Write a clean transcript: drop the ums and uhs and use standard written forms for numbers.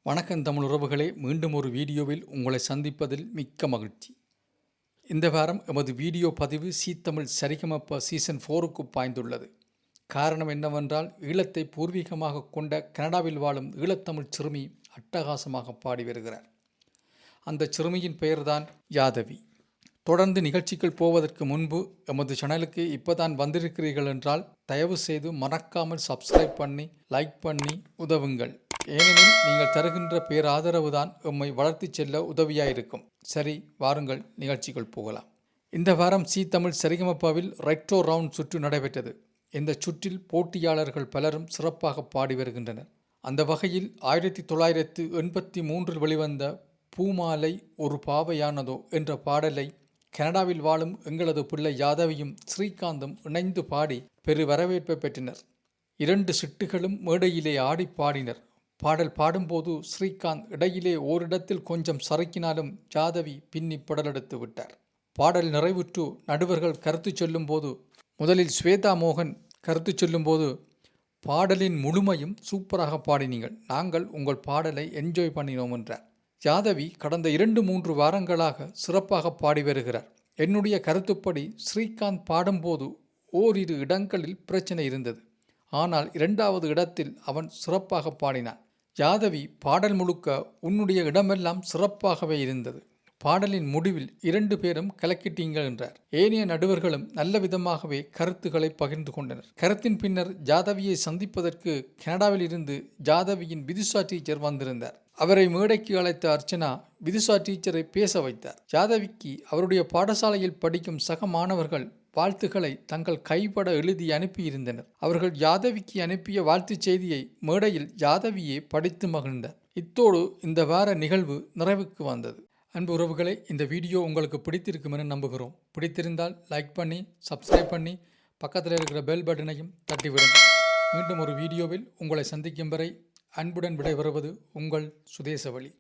வணக்கம் தமிழ் உறவுகளே, மீண்டும் ஒரு வீடியோவில் உங்களை சந்திப்பதில் மிக்க மகிழ்ச்சி. இந்த வாரம் எமது வீடியோ பதிவு தமிழ் சரிகமப்ப சீசன் 4க்கு பாய்ந்துள்ளது. காரணம் என்னவென்றால், ஈழத்தை பூர்வீகமாக கொண்ட கனடாவில் வாழும் ஈழத்தமிழ் சிறுமி அட்டகாசமாக பாடி வருகிறார். அந்த சிறுமியின் பெயர்தான் யாதவி. தொடர்ந்து நிகழ்ச்சிகள் போவதற்கு முன்பு எமது சேனலுக்கு இப்போதான் வந்திருக்கிறீர்கள் என்றால் தயவு செய்து மறக்காமல் சப்ஸ்கிரைப் பண்ணி லைக் பண்ணி உதவுங்கள். ஏனெனில் நீங்கள் தருகின்ற பேராதரவு தான் எம்மை வளர்த்து செல்ல உதவியாயிருக்கும். சரி, வாருங்கள் நிகழ்ச்சிகள் போகலாம். இந்த வாரம் தமிழ் சரிகமப்பாவில் ரெட்ரோ ரவுண்ட் சுற்று நடைபெற்றது. இந்த சுற்றில் போட்டியாளர்கள் பலரும் சிறப்பாக பாடி வருகின்றனர். அந்த வகையில் 1983 வெளிவந்த பூமாலை ஒரு பாவையானதோ என்ற பாடலை கனடாவில் வாழும் எங்களது பிள்ளை யாதவியும் ஸ்ரீகாந்தும் இணைந்து பாடி பெரு வரவேற்பை பெற்றனர். 2 சிட்டுகளும் மேடையிலே ஆடி பாடினர். பாடல் பாடும்போது ஸ்ரீகாந்த் இடையிலே ஓரிடத்தில் கொஞ்சம் சறுக்கினாலும் யாதவி பின்னி படலெடுத்து விட்டார். பாடல் நிறைவுற்று நடுவர்கள் கருத்து சொல்லும்போது முதலில் ஸ்வேதா மோகன் கருத்து சொல்லும்போது, பாடலின் முழுமையும் சூப்பராக பாடினீங்கள், நாங்கள் உங்கள் பாடலை என்ஜாய் பண்ணினோம் என்றார். யாதவி கடந்த 2-3 வாரங்களாக சிறப்பாக பாடி வருகிறார். என்னுடைய கருத்துப்படி ஸ்ரீகாந்த் பாடும்போது ஓரிரு இடங்களில் பிரச்சனை இருந்தது. ஆனால் 2வது இடத்தில் அவன் சிறப்பாக பாடினான். யாதவி, பாடல் முழுக்க உன்னுடைய இடமெல்லாம் சிறப்பாகவே இருந்தது. பாடலின் முடிவில் 2 பேரும் கலக்கிட்டீங்கள் என்றார். ஏனைய நடுவர்களும் நல்ல விதமாகவே கருத்துக்களை பகிர்ந்து கொண்டனர். கருத்தின் பின்னர் யாதவியை சந்திப்பதற்கு கனடாவில் இருந்து யாதவியின் விதுஷா டீச்சர் வந்திருந்தார். அவரை மேடைக்கு அழைத்த அர்ச்சனா விதுஷா டீச்சரை பேச வைத்தார். யாதவிக்கு அவருடைய பாடசாலையில் படிக்கும் சக மாணவர்கள் வாழ்த்துக்களை தங்கள் கைப்பட எழுதி அனுப்பியிருந்தனர். அவர்கள் யாதவிக்கு அனுப்பிய வாழ்த்துச் செய்தியை மேடையில் யாதவியே படித்து மகிழ்ந்தார். இத்தோடு இந்த வார நிகழ்வு நிறைவுக்கு வந்தது. அன்பு உறவுகளை, இந்த வீடியோ உங்களுக்கு பிடித்திருக்கும் என நம்புகிறோம். பிடித்திருந்தால் லைக் பண்ணி சப்ஸ்கிரைப் பண்ணி பக்கத்தில் இருக்கிற பெல் பட்டனையும் தட்டிவிடுங்கள். மீண்டும் ஒரு வீடியோவில் உங்களை சந்திக்கும் வரை அன்புடன் விடைபெறுவது உங்கள் சுதேசவழி.